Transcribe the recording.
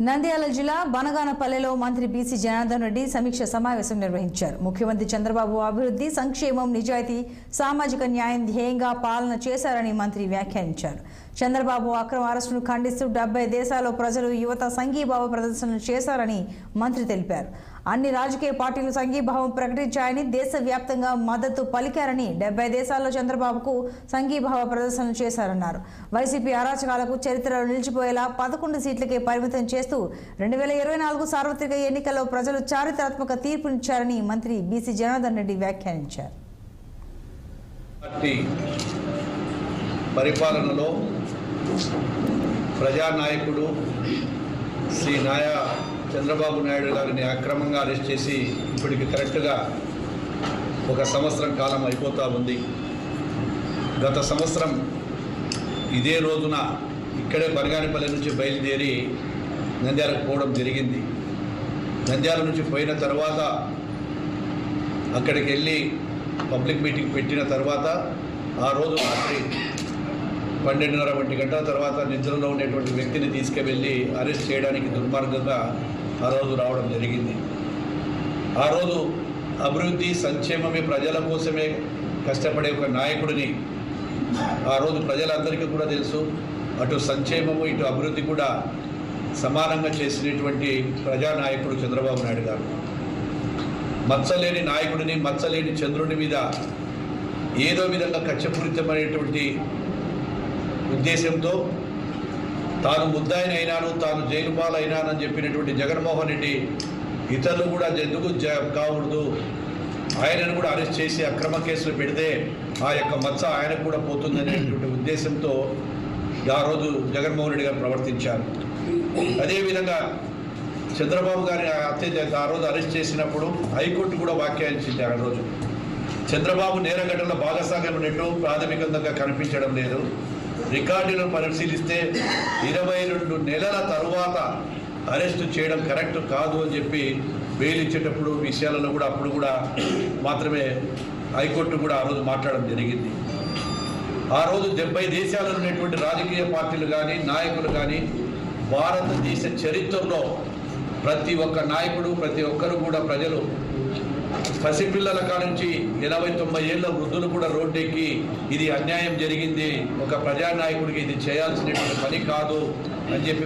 నంద్యాల జిల్లా బనగానపల్లెలో మంత్రి బీసీ జనార్దన్ రెడ్డి సమీక్ష సమావేశం నిర్వహించారు. ముఖ్యమంత్రి చంద్రబాబు అభివృద్ధి, సంక్షేమం, నిజాయితీ, సామాజిక న్యాయం ధ్యేయంగా పాలన చేశారని మంత్రి వ్యాఖ్యానించారు. చంద్రబాబు అక్రమ అరెస్టును ఖండిస్తూ 70 దేశాల్లో ప్రజలు, యువత సంఘీభావ ప్రదర్శనలు చేశారని మంత్రి తెలిపారు. అన్ని రాజకీయ పార్టీలు సంఘీభావం ప్రకటించాయని, దేశవ్యాప్తంగా మద్దతు పలికారని, 70 దేశాల్లో చంద్రబాబుకు సంఘీభావ ప్రదర్శనలు చేశారన్నారు. వైసీపీ అరాచకాలకు చరిత్రలో నిలిచిపోయేలా 11 సీట్లకే పరిమితం చేస్తూ 2024 సార్వత్రిక ఎన్నికల్లో ప్రజలు చారిత్రాత్మక తీర్పునిచ్చారని మంత్రి బీసీ జనార్దన్ రెడ్డి వ్యాఖ్యానించారు. పరిపాలనలో ప్రజానాయకుడు శ్రీ నాయా చంద్రబాబు నాయుడు గారిని అక్రమంగా అరెస్ట్ చేసి ఇప్పటికి కరెక్ట్గా 1 సంవత్సరం కాలం అయిపోతూ ఉంది. గత సంవత్సరం ఇదే రోజున ఇక్కడే బనగానపల్లి నుంచి బయలుదేరి నంద్యాలకు పోవడం జరిగింది. నంద్యాల నుంచి పోయిన తర్వాత అక్కడికి వెళ్ళి పబ్లిక్ మీటింగ్ పెట్టిన తర్వాత ఆ రోజు రాత్రి 12:30 గంటల తర్వాత నిద్రలో ఉండేటువంటి వ్యక్తిని తీసుకువెళ్ళి అరెస్ట్ చేయడానికి దుర్మార్గంగా ఆ రోజు రావడం జరిగింది. ఆ రోజు అభివృద్ధి, సంక్షేమమే, ప్రజల కోసమే కష్టపడే ఒక నాయకుడిని ఆ రోజు ప్రజలందరికీ కూడా తెలుసు. అటు సంక్షేమము, ఇటు అభివృద్ధి కూడా సమానంగా చేసినటువంటి ప్రజానాయకుడు చంద్రబాబు నాయుడు గారు. మచ్చలేని నాయకుడిని, మచ్చలేని చంద్రుని మీద ఏదో విధంగా కక్షపూరితమైనటువంటి ఉద్దేశంతో తాను ముద్దాయిని అయినాను, తాను జైలు పాలైనానని చెప్పినటువంటి జగన్మోహన్ రెడ్డి ఇతరులు కూడా ఎందుకు కాకూడదు, ఆయనను కూడా అరెస్ట్ చేసి అక్రమ కేసులు పెడితే ఆ యొక్క మచ్చ ఆయనకు కూడా పోతుందనేటువంటి ఉద్దేశంతో ఆ రోజు జగన్మోహన్ రెడ్డి గారు ప్రవర్తించారు. అదేవిధంగా చంద్రబాబు గారిని ఆ రోజు అరెస్ట్ చేసినప్పుడు హైకోర్టు కూడా వ్యాఖ్యానించింది. ఆ రోజు చంద్రబాబు నేరఘటనలో భాగస్వామ్యం ఉన్నట్టు ప్రాథమికంగా కనిపించడం లేదు. రికార్డులను పరిశీలిస్తే 22 నెలల తరువాత అరెస్టు చేయడం కరెక్ట్ కాదు అని చెప్పి బెయిల్ ఇచ్చేటప్పుడు విషయాలలో కూడా అప్పుడు కూడా మాత్రమే హైకోర్టు కూడా ఆ రోజు మాట్లాడడం జరిగింది. ఆ రోజు 70 దేశాలలో ఉన్నటువంటి రాజకీయ పార్టీలు కానీ, నాయకులు కానీ, భారతదేశ చరిత్రలో ప్రతి ఒక్క నాయకుడు, ప్రతి ఒక్కరు కూడా ప్రజలు, పసిపిల్లల కాడ నుంచి 80-90 ఏళ్ళ వృద్ధులు కూడా రోడ్డెక్కి ఇది అన్యాయం జరిగింది, ఒక ప్రజానాయకుడికి ఇది చేయాల్సినటువంటి పని కాదు అని చెప్పి